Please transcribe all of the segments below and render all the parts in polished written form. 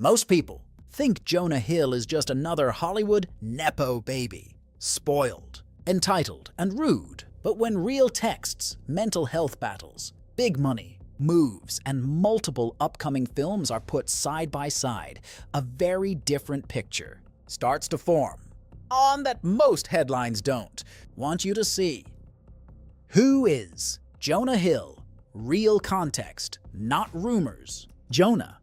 Most people think Jonah Hill is just another Hollywood Nepo baby, spoiled, entitled, and rude. But when real texts, mental health battles, big money, moves, and multiple upcoming films are put side by side, a very different picture starts to form. On that most headlines don't want you to see. Who is Jonah Hill? Real context, not rumors. Jonah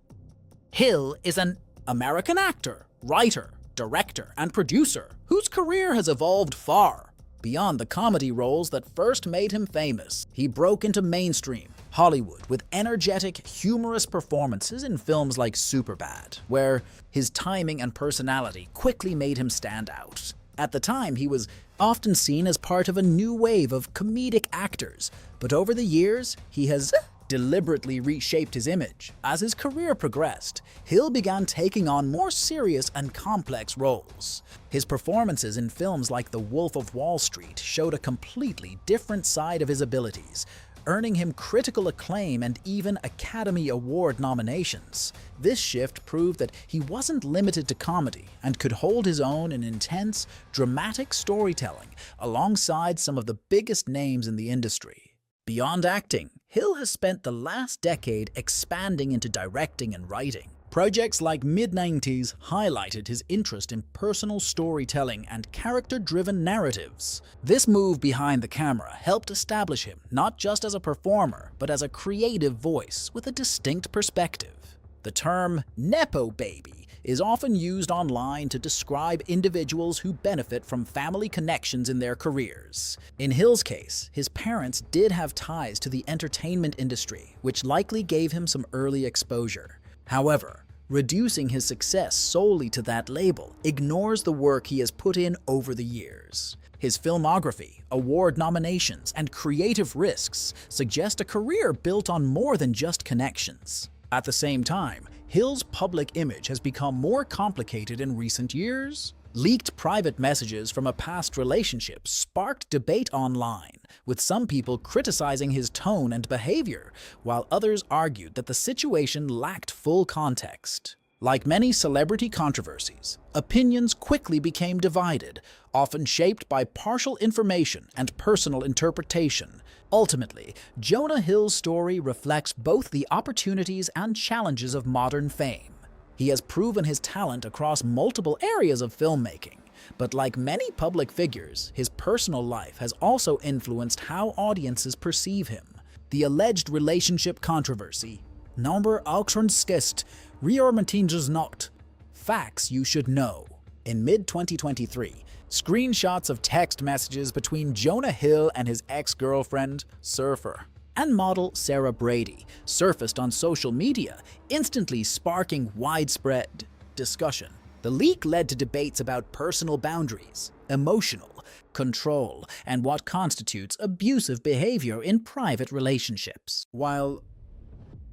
Hill is an American actor, writer, director, and producer whose career has evolved far beyond the comedy roles that first made him famous. He broke into mainstream Hollywood with energetic, humorous performances in films like Superbad, where his timing and personality quickly made him stand out. At the time, he was often seen as part of a new wave of comedic actors, but over the years, he has deliberately reshaped his image. As his career progressed, Hill began taking on more serious and complex roles. His performances in films like The Wolf of Wall Street showed a completely different side of his abilities, earning him critical acclaim and even Academy Award nominations. This shift proved that he wasn't limited to comedy and could hold his own in intense, dramatic storytelling alongside some of the biggest names in the industry. Beyond acting, Hill has spent the last decade expanding into directing and writing. Projects like Mid-90s highlighted his interest in personal storytelling and character-driven narratives. This move behind the camera helped establish him not just as a performer, but as a creative voice with a distinct perspective. The term Nepo baby is often used online to describe individuals who benefit from family connections in their careers. In Hill's case, his parents did have ties to the entertainment industry, which likely gave him some early exposure. However, reducing his success solely to that label ignores the work he has put in over the years. His filmography, award nominations, and creative risks suggest a career built on more than just connections. At the same time, Hill's public image has become more complicated in recent years. Leaked private messages from a past relationship sparked debate online, with some people criticizing his tone and behavior, while others argued that the situation lacked full context. Like many celebrity controversies, opinions quickly became divided, often shaped by partial information and personal interpretation. Ultimately, Jonah Hill's story reflects both the opportunities and challenges of modern fame. He has proven his talent across multiple areas of filmmaking, but like many public figures, his personal life has also influenced how audiences perceive him. The alleged relationship controversy, Number Auktionsgest, Reormatinges Not, Facts You Should Know. In mid-2023, screenshots of text messages between Jonah Hill and his ex-girlfriend, surfer, and model Sarah Brady surfaced on social media, instantly sparking widespread discussion. The leak led to debates about personal boundaries, emotional control, and what constitutes abusive behavior in private relationships. While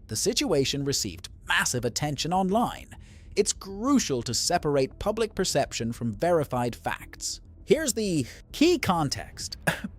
the situation received massive attention online, it's crucial to separate public perception from verified facts. Here's the key context.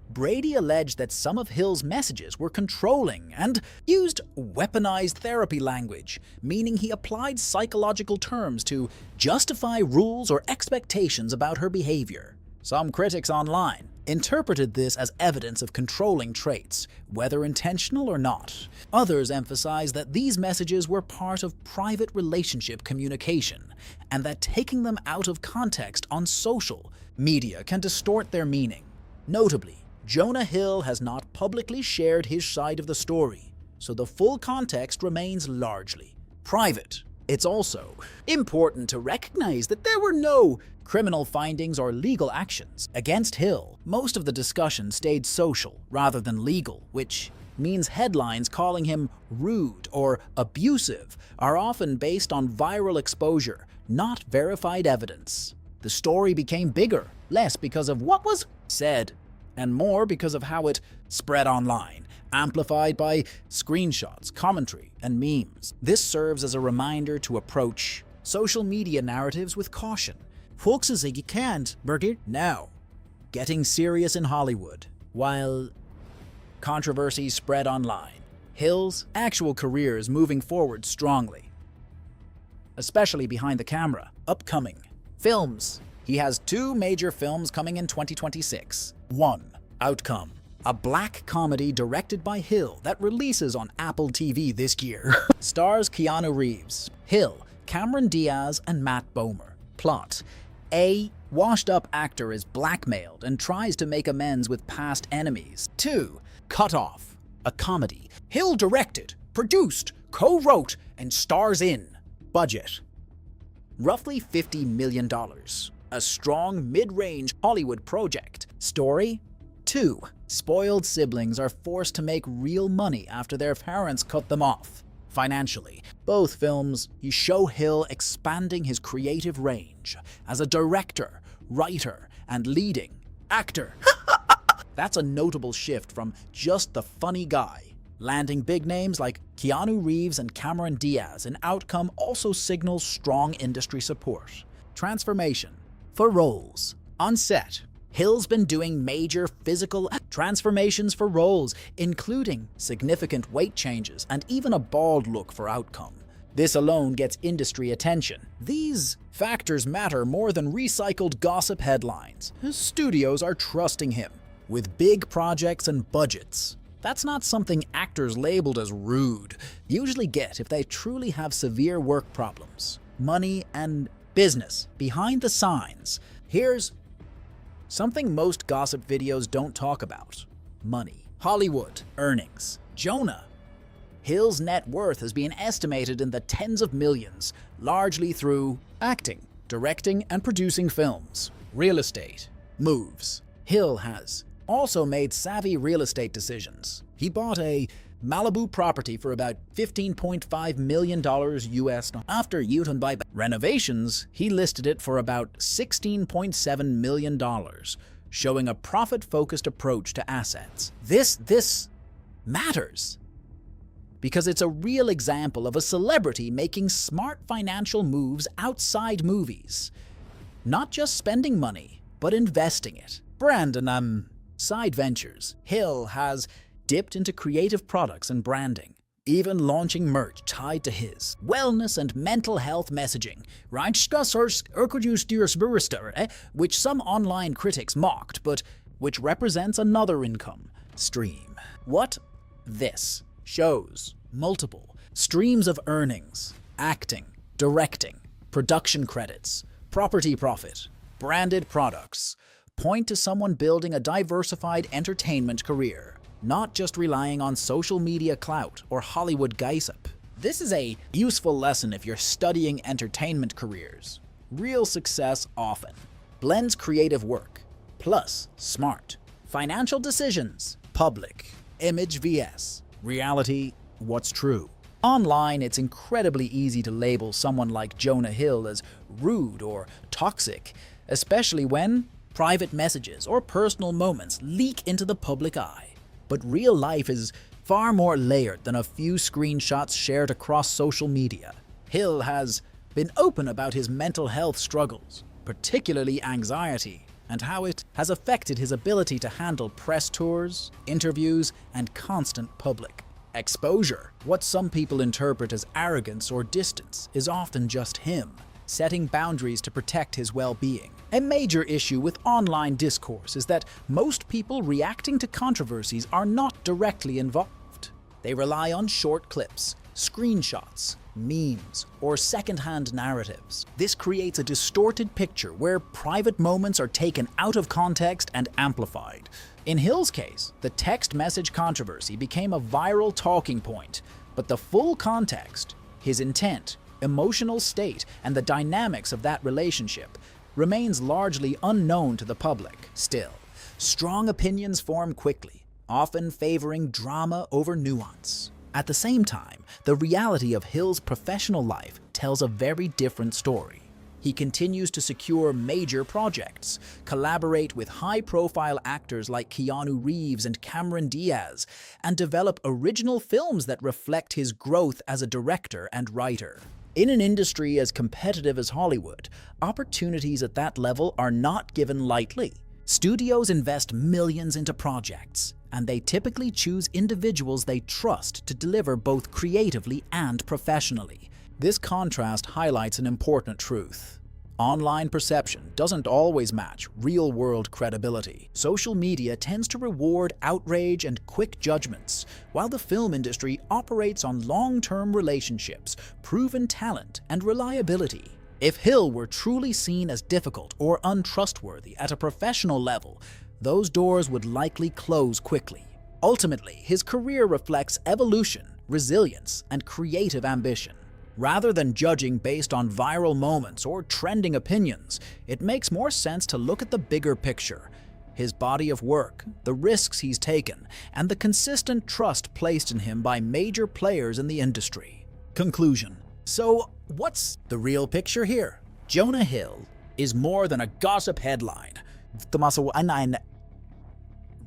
Brady alleged that some of Hill's messages were controlling and used weaponized therapy language, meaning he applied psychological terms to justify rules or expectations about her behavior. Some critics online interpreted this as evidence of controlling traits, whether intentional or not. Others emphasized that these messages were part of private relationship communication, and that taking them out of context on social media can distort their meaning. Notably, Jonah Hill has not publicly shared his side of the story, so the full context remains largely private. It's also important to recognize that there were no criminal findings or legal actions against Hill. Most of the discussion stayed social rather than legal, which means headlines calling him rude or abusive are often based on viral exposure, not verified evidence. The story became bigger, less because of what was said, and more because of how it spread online, amplified by screenshots, commentary, and memes. This serves as a reminder to approach social media narratives with caution. Folks say you can't, Berger. Now, getting serious in Hollywood. While controversies spread online, Hill's actual career is moving forward strongly. especially behind the camera. Upcoming films. He has 2 major films coming in 2026. 1. Outcome, a black comedy directed by Hill that releases on Apple TV this year. Stars Keanu Reeves, Hill, Cameron Diaz, and Matt Bomer. Plot: a washed-up actor is blackmailed and tries to make amends with past enemies. 2. Cut Off, a comedy Hill directed, produced, co-wrote, and stars in. Budget: roughly $50 million. A strong mid-range Hollywood project. Story: 2 spoiled siblings are forced to make real money after their parents cut them off. Financially, both films show Hill expanding his creative range as a director, writer, and leading actor. That's a notable shift from just the funny guy. Landing big names like Keanu Reeves and Cameron Diaz in Outcome also signals strong industry support. Transformation. For roles. On set, Hill's been doing major physical transformations for roles, including significant weight changes and even a bald look for Outcome. This alone gets industry attention. These factors matter more than recycled gossip headlines. His studios are trusting him with big projects and budgets. That's not something actors labeled as rude usually get if they truly have severe work problems. Money and business behind the signs. Here's something most gossip videos don't talk about. Money. Hollywood. Earnings. Jonah Hill's net worth has been estimated in the tens of millions, largely through acting, directing, and producing films. Real estate. Moves. Hill has also made savvy real estate decisions. He bought a Malibu property for about $15.5 million US. After Utah by renovations, he listed it for about $16.7 million, showing a profit-focused approach to assets. This matters because it's a real example of a celebrity making smart financial moves outside movies. Not just spending money, but investing it. Side ventures. Hill has dipped into creative products and branding, even launching merch tied to his wellness and mental health messaging, which some online critics mocked, but which represents another income stream. What this shows: multiple streams of earnings: acting, directing, production credits, property profit, branded products, point to someone building a diversified entertainment career, not just relying on social media clout or Hollywood gossip. This is a useful lesson if you're studying entertainment careers. Real success often blends creative work plus smart financial decisions. Public image vs. reality, what's true. Online, it's incredibly easy to label someone like Jonah Hill as rude or toxic, especially when private messages or personal moments leak into the public eye. But real life is far more layered than a few screenshots shared across social media. Hill has been open about his mental health struggles, particularly anxiety, and how it has affected his ability to handle press tours, interviews, and constant public exposure. What some people interpret as arrogance or distance is often just him setting boundaries to protect his well-being. A major issue with online discourse is that most people reacting to controversies are not directly involved. They rely on short clips, screenshots, memes, or second-hand narratives. This creates a distorted picture where private moments are taken out of context and amplified. In Hill's case, the text message controversy became a viral talking point, but the full context, his intent, emotional state, and the dynamics of that relationship remains largely unknown to the public. Still, strong opinions form quickly, often favoring drama over nuance. At the same time, the reality of Hill's professional life tells a very different story. He continues to secure major projects, collaborate with high-profile actors like Keanu Reeves and Cameron Diaz, and develop original films that reflect his growth as a director and writer. In an industry as competitive as Hollywood, opportunities at that level are not given lightly. Studios invest millions into projects, and they typically choose individuals they trust to deliver both creatively and professionally. This contrast highlights an important truth. Online perception doesn't always match real-world credibility. Social media tends to reward outrage and quick judgments, while the film industry operates on long-term relationships, proven talent, and reliability. If Hill were truly seen as difficult or untrustworthy at a professional level, those doors would likely close quickly. Ultimately, his career reflects evolution, resilience, and creative ambition. Rather than judging based on viral moments or trending opinions, it makes more sense to look at the bigger picture: his body of work, the risks he's taken, and the consistent trust placed in him by major players in the industry. Conclusion. So, what's the real picture here? Jonah Hill is more than a gossip headline. The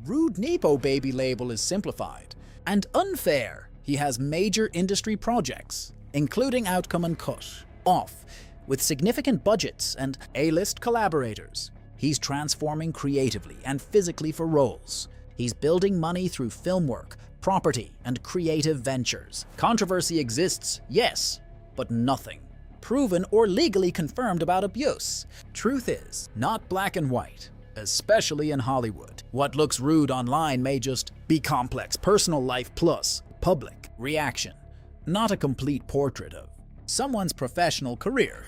rude Nepo baby label is simplified and unfair. He has major industry projects, including Outcome and Cut, Off, with significant budgets and A-list collaborators. He's transforming creatively and physically for roles. He's building money through film work, property, and creative ventures. Controversy exists, yes, but nothing proven or legally confirmed about abuse. Truth is not black and white, especially in Hollywood. What looks rude online may just be complex personal life plus public reaction, not a complete portrait of someone's professional career.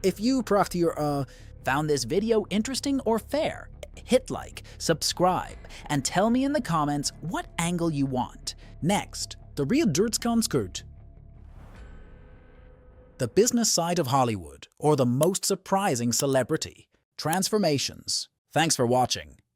If you, Proctor, found this video interesting or fair, hit like, subscribe, and tell me in the comments what angle you want. Next, the real Dirt's Concert. The business side of Hollywood, or the most surprising celebrity transformations. Thanks for watching.